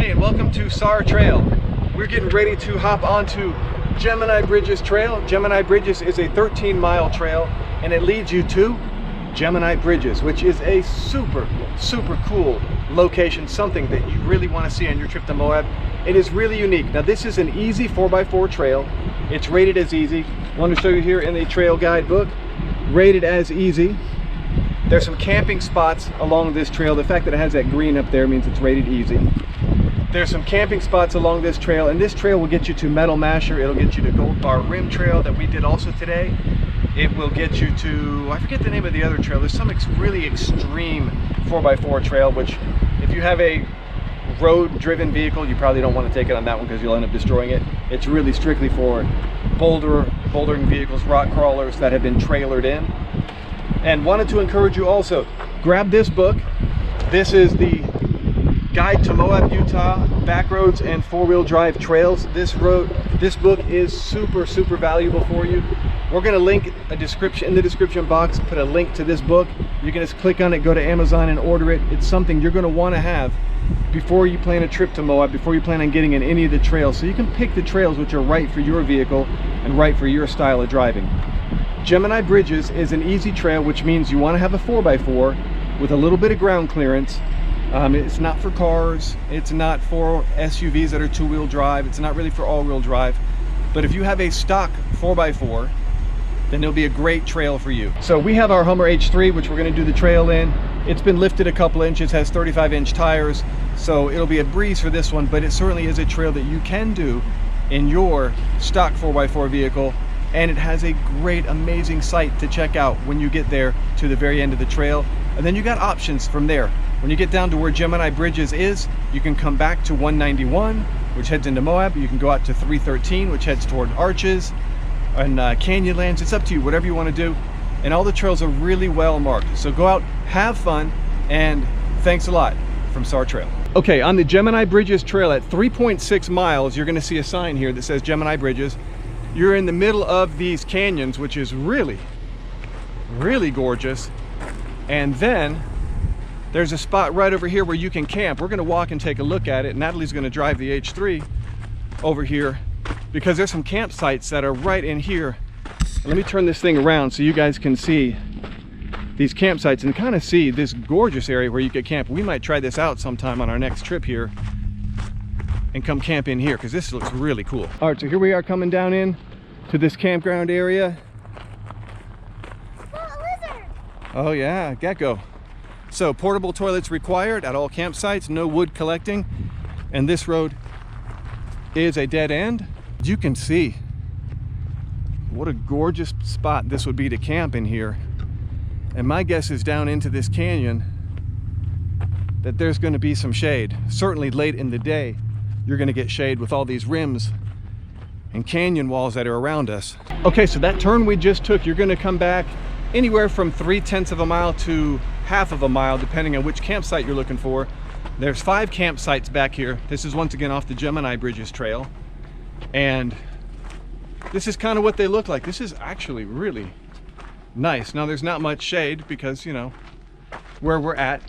Hey, and welcome to SAR Trail. We're getting ready to hop onto Gemini Bridges Trail. Gemini Bridges is a 13-mile trail, and it leads you to Gemini Bridges, which is a super cool location, something that you really want to see on your trip to Moab. It is really unique. Now, this is an easy 4x4 trail. It's rated as easy. I want to show you here in the trail guidebook, rated as easy. There's some camping spots along this trail. The fact that it has that green up there means it's rated easy. There's some camping spots along this trail, and this trail will get you to Metal Masher. It'll get you to Gold Bar Rim Trail that we did also today. It will get you to, I forget the name of the other trail. There's some really extreme 4x4 trail, which if you have a road-driven vehicle, you probably don't want to take it on that one because you'll end up destroying it. It's really strictly for bouldering vehicles, rock crawlers that have been trailered in. And wanted to encourage you also, grab this book. This is the Guide to Moab, Utah, Backroads and Four-Wheel Drive Trails. This book is super valuable for you. We're going to link a description in the description box, put a link to this book. You can just click on it, go to Amazon and order it. It's something you're going to want to have before you plan a trip to Moab, before you plan on getting in any of the trails, so you can pick the trails which are right for your vehicle and right for your style of driving. Gemini Bridges is an easy trail, which means you want to have a 4x4 with a little bit of ground clearance. It's not for cars, it's not for SUVs that are two-wheel drive, it's not really for all-wheel drive. But if you have a stock 4x4, then it'll be a great trail for you. So we have our Hummer H3, which we're going to do the trail in. It's been lifted a couple inches, has 35-inch tires, so it'll be a breeze for this one, but it certainly is a trail that you can do in your stock 4x4 vehicle. And it has a great, amazing sight to check out when you get there to the very end of the trail. And then you got options from there. When you get down to where Gemini Bridges is, you can come back to 191, which heads into Moab. You can go out to 313, which heads toward Arches and Canyonlands. It's up to you, whatever you want to do. And all the trails are really well marked. So go out, have fun, and thanks a lot from SAR Trail. Okay, on the Gemini Bridges Trail at 3.6 miles, you're going to see a sign here that says Gemini Bridges. You're in the middle of these canyons, which is really gorgeous. And then there's a spot right over here where you can camp. We're going to walk and take a look at it. Natalie's going to drive the H3 over here because there's some campsites that are right in here. Let me turn this thing around so you guys can see these campsites and kind of see this gorgeous area where you could camp. We might try this out sometime on our next trip here and come camp in here because this looks really cool. All right, so here we are coming down in to this campground area. Oh, a lizard. Oh yeah, gecko. So portable toilets required at all campsites, no wood collecting, and this road is a dead end. You can see what a gorgeous spot this would be to camp in here. And my guess is down into this canyon that there's going to be some shade. Certainly late in the day, you're going to get shade with all these rims and canyon walls that are around us. Okay, so that turn we just took, you're going to come back anywhere from 3/10 of a mile to half of a mile, depending on which campsite you're looking for. There's 5 campsites back here. This is once again off the Gemini Bridges Trail. And this is kind of what they look like. This is actually really nice. Now there's not much shade because, you know, where we're at.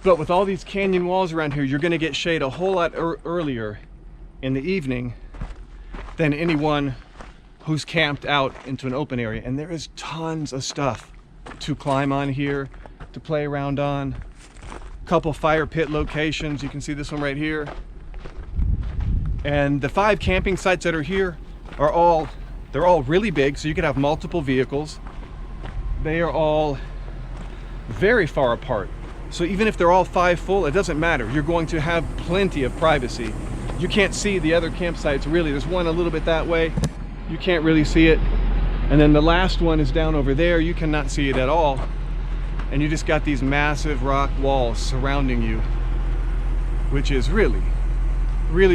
But with all these canyon walls around here, you're going to get shade a whole lot earlier in the evening than anyone who's camped out into an open area. And there is tons of stuff to climb on here, to play around on. A couple fire pit locations. You can see this one right here. And the 5 camping sites that are here are all really big, so you could have multiple vehicles. They are all very far apart. So even if they're all 5 full, it doesn't matter. You're going to have plenty of privacy. You can't see the other campsites really. There's one a little bit that way. You can't really see it. And then the last one is down over there. You cannot see it at all. And you just got these massive rock walls surrounding you, which is really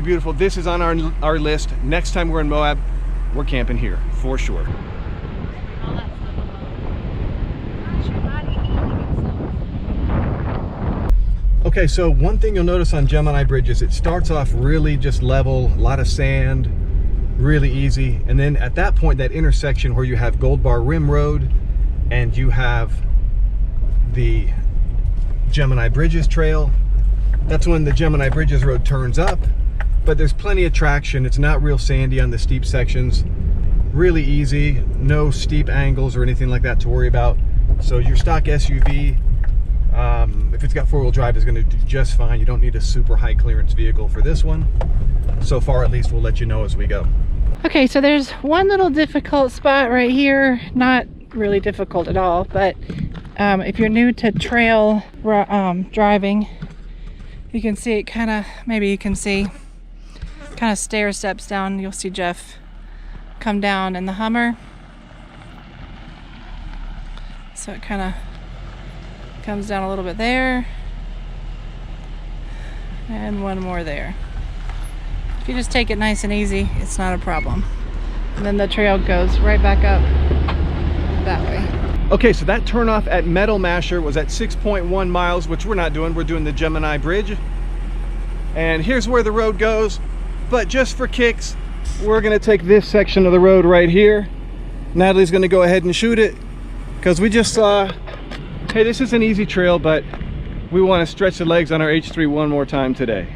beautiful. This is on our list. Next time we're in Moab, we're camping here for sure. Okay, so one thing you'll notice on Gemini Bridges, it starts off really just level, a lot of sand, really easy. And then at that point, that intersection where you have Gold Bar Rim Road and you have the Gemini Bridges Trail, That's when the Gemini Bridges Road turns up, but there's plenty of traction. It's not real sandy on the steep sections. Really easy, no steep angles or anything like that to worry about. So your stock SUV, if it's got four-wheel drive, is going to do just fine. You don't need a super high clearance vehicle for this one. So far, at least, we'll let you know as we go. Okay, so there's one little difficult spot right here. Not really difficult at all, but if you're new to trail driving, you can see it kind of, maybe you can see, kind of stair steps down. You'll see Jeff come down in the Hummer. So it kind of comes down a little bit there. And one more there. If you just take it nice and easy, it's not a problem. And then the trail goes right back up that way. Okay, so that turnoff at Metal Masher was at 6.1 miles, which we're not doing. We're doing the Gemini Bridge. And here's where the road goes. But just for kicks, we're gonna take this section of the road right here. Natalie's gonna go ahead and shoot it because we just saw, hey, this is an easy trail, but we want to stretch the legs on our H3 one more time today.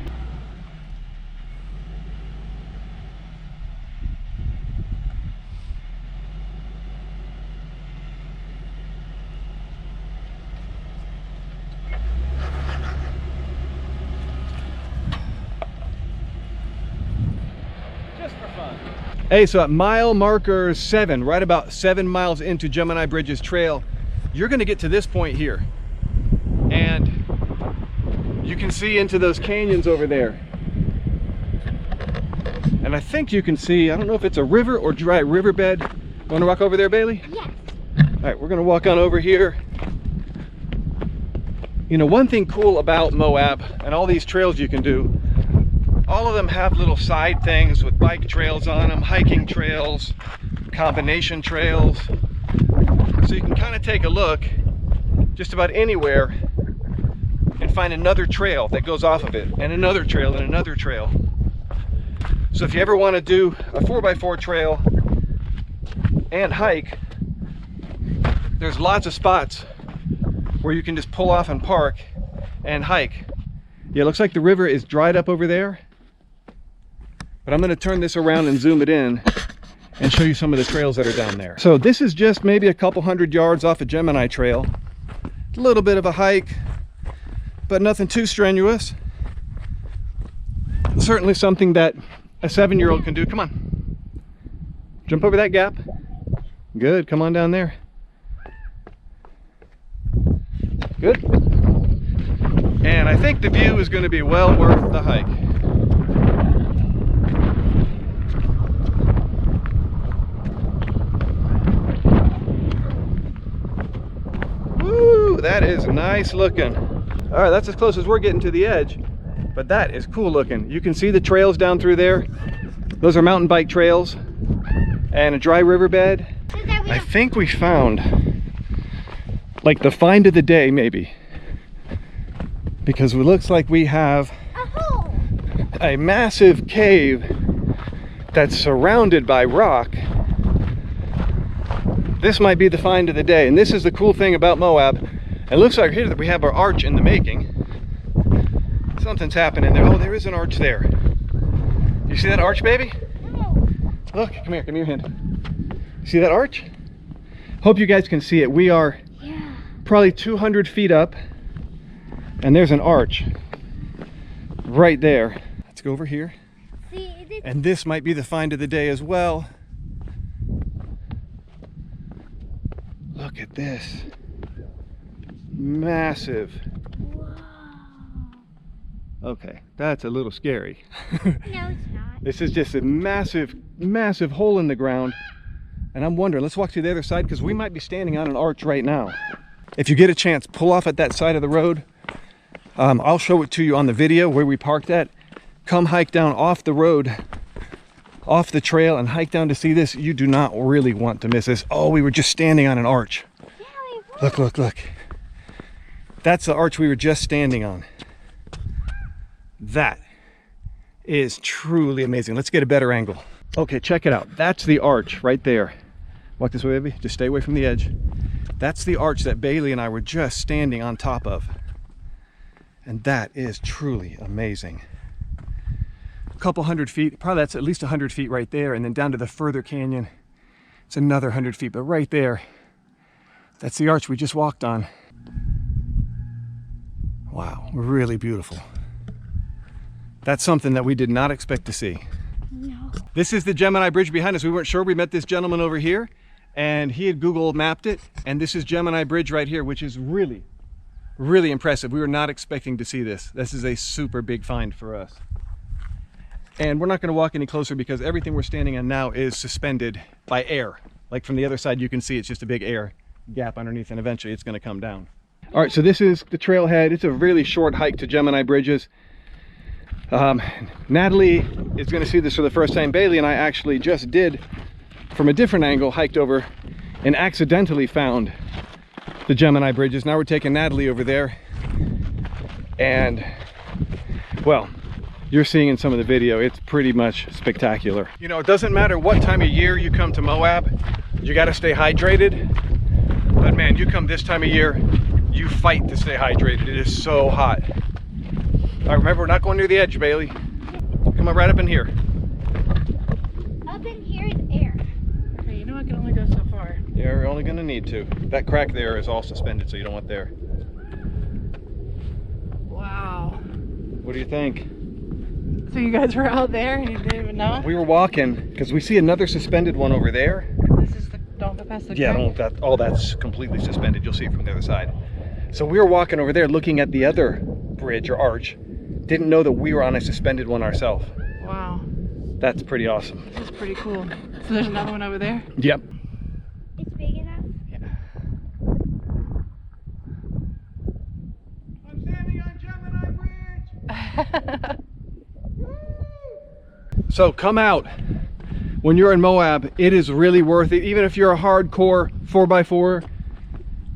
Hey, so at mile marker 7, right about 7 miles into Gemini Bridges Trail, you're going to get to this point here. And you can see into those canyons over there. And I think you can see, I don't know if it's a river or dry riverbed. Want to walk over there, Bailey? Yes. All right, we're going to walk on over here. You know, one thing cool about Moab and all these trails you can do, all of them have little side things with bike trails on them, hiking trails, combination trails. So you can kind of take a look just about anywhere and find another trail that goes off of it, and another trail and another trail. So if you ever want to do a 4x4 trail and hike, there's lots of spots where you can just pull off and park and hike. Yeah, it looks like the river is dried up over there. But I'm going to turn this around and zoom it in and show you some of the trails that are down there. So this is just maybe a couple hundred yards off of Gemini Trail. A little bit of a hike, but nothing too strenuous. Certainly something that a 7-year-old can do. Come on. Jump over that gap. Good. Come on down there. Good. And I think the view is going to be well worth the hike. Woo, that is nice looking. All right, that's as close as we're getting to the edge, but that is cool looking. You can see the trails down through there. Those are mountain bike trails and a dry riverbed. I think we found like the find of the day, maybe, because it looks like we have a massive cave that's surrounded by rock. This might be the find of the day, and this is the cool thing about Moab. It looks like here that we have our arch in the making. Something's happening there. Oh, there is an arch there. You see that arch, baby? Look, come here, give me your hand. See that arch? Hope you guys can see it. We are probably 200 feet up, and there's an arch right there. Let's go over here. And this might be the find of the day as well. Look at this. Massive. Whoa. Okay, that's a little scary. No, it's not. This is just a massive, massive hole in the ground. And I'm wondering, let's walk to the other side because we might be standing on an arch right now. If you get a chance, pull off at that side of the road. I'll show it to you on the video where we parked at. Come hike down off the road, off the trail, and hike down to see this. You do not really want to miss this. Oh, we were just standing on an arch. Yeah, we were. Look, look, look. That's the arch we were just standing on. That is truly amazing. Let's get a better angle. Okay, check it out. That's the arch right there. Walk this way, baby. Just stay away from the edge. That's the arch that Bailey and I were just standing on top of. And that is truly amazing. A couple 100 feet, probably that's at least 100 feet right there, and then down to the further canyon, it's another 100 feet, but right there, that's the arch we just walked on. Wow, really beautiful. That's something that we did not expect to see. No. This is the Gemini Bridge behind us. We weren't sure. We met this gentleman over here, and he had Google mapped it, and this is Gemini Bridge right here, which is really, really impressive. We were not expecting to see this. This is a super big find for us. And we're not going to walk any closer because everything we're standing on now is suspended by air. Like from the other side, you can see it's just a big air gap underneath, and eventually it's going to come down. All right, so this is the trailhead. It's a really short hike to Gemini Bridges. Natalie is going to see this for the first time. Bailey and I actually just did, from a different angle, hiked over and accidentally found the Gemini Bridges. Now we're taking Natalie over there, and well, you're seeing in some of the video, it's pretty much spectacular. You know, it doesn't matter what time of year you come to Moab, you got to stay hydrated. But man, you come this time of year, you fight to stay hydrated. It is so hot. All right, remember, we're not going near the edge, Bailey. Come on, right up in here. Up in here is air. Okay, you know I can only go so far. You're only going to need to. That crack there is all suspended, so you don't want there. Wow. What do you think? So you guys were out there and you didn't even know? We were walking because we see another suspended one over there. This is the, don't go past the Yeah, crack? all that's completely suspended. You'll see it from the other side. So we were walking over there looking at the other bridge or arch. Didn't know that we were on a suspended one ourselves. Wow. That's pretty awesome. This is pretty cool. So there's another one over there? Yep. It's big enough. Yeah. I'm standing on Gemini Bridge. So come out when you're in Moab. It is really worth it. Even if you're a hardcore 4x4,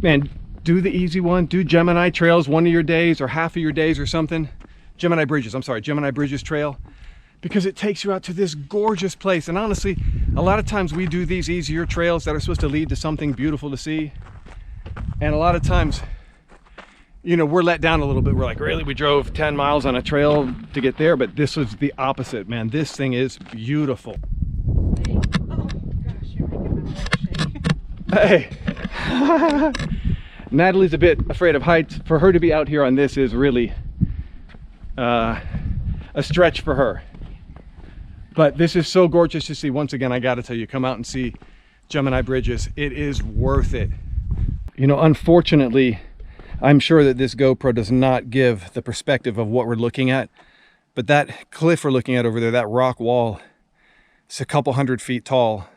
man, do the easy one. Do Gemini trails one of your days or half of your days or something. Gemini Bridges, I'm sorry, Gemini Bridges Trail, because it takes you out to this gorgeous place. And honestly, a lot of times we do these easier trails that are supposed to lead to something beautiful to see. And a lot of times, you know, we're let down a little bit. We're like, really? We drove 10 miles on a trail to get there? But this was the opposite, man. This thing is beautiful. Oh gosh, you're making my leg shake. Hey. Natalie's a bit afraid of heights. For her to be out here on this is really a stretch for her. But this is so gorgeous to see. Once again, I got to tell you, come out and see Gemini Bridges. It is worth it. You know, unfortunately, I'm sure that this GoPro does not give the perspective of what we're looking at, but that cliff we're looking at over there, that rock wall, it's a couple 100 feet tall,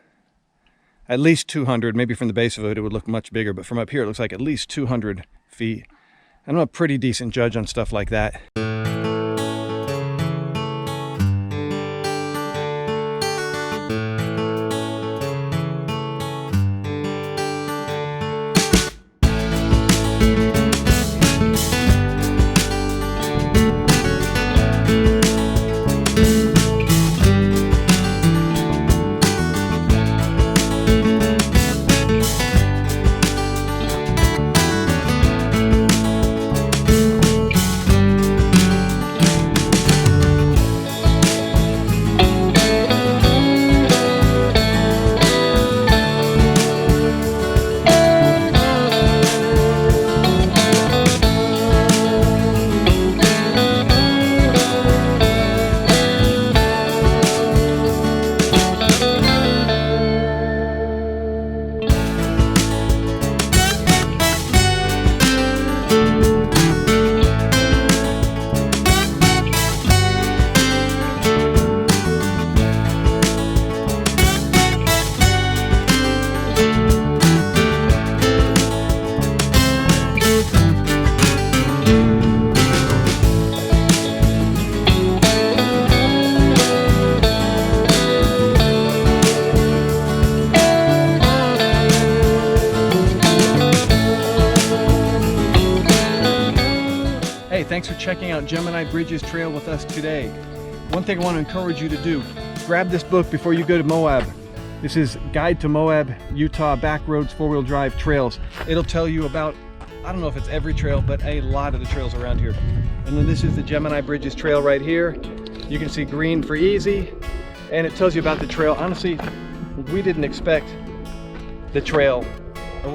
at least 200. Maybe from the base of it, it would look much bigger, but from up here, it looks like at least 200 feet. I'm a pretty decent judge on stuff like that. Thanks for checking out Gemini Bridges Trail with us today. One thing I want to encourage you to do, grab this book before you go to Moab. This is Guide to Moab, Utah Backroads 4-Wheel Drive Trails. It'll tell you about I don't know if it's every trail, but a lot of the trails around here. And then this is the Gemini Bridges Trail right here. You can see green for easy, and it tells you about the trail. Honestly, we didn't expect the trail,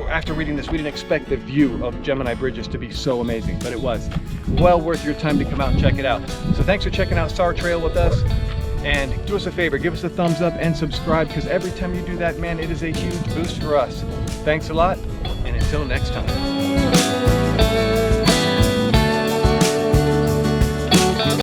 after reading this, we didn't expect the view of Gemini Bridges to be so amazing, but it was well worth your time to come out and check it out. So thanks for checking out Sar Trail with us, and do us a favor, give us a thumbs up and subscribe, because every time you do that, man, it is a huge boost for us. Thanks a lot, and until next time.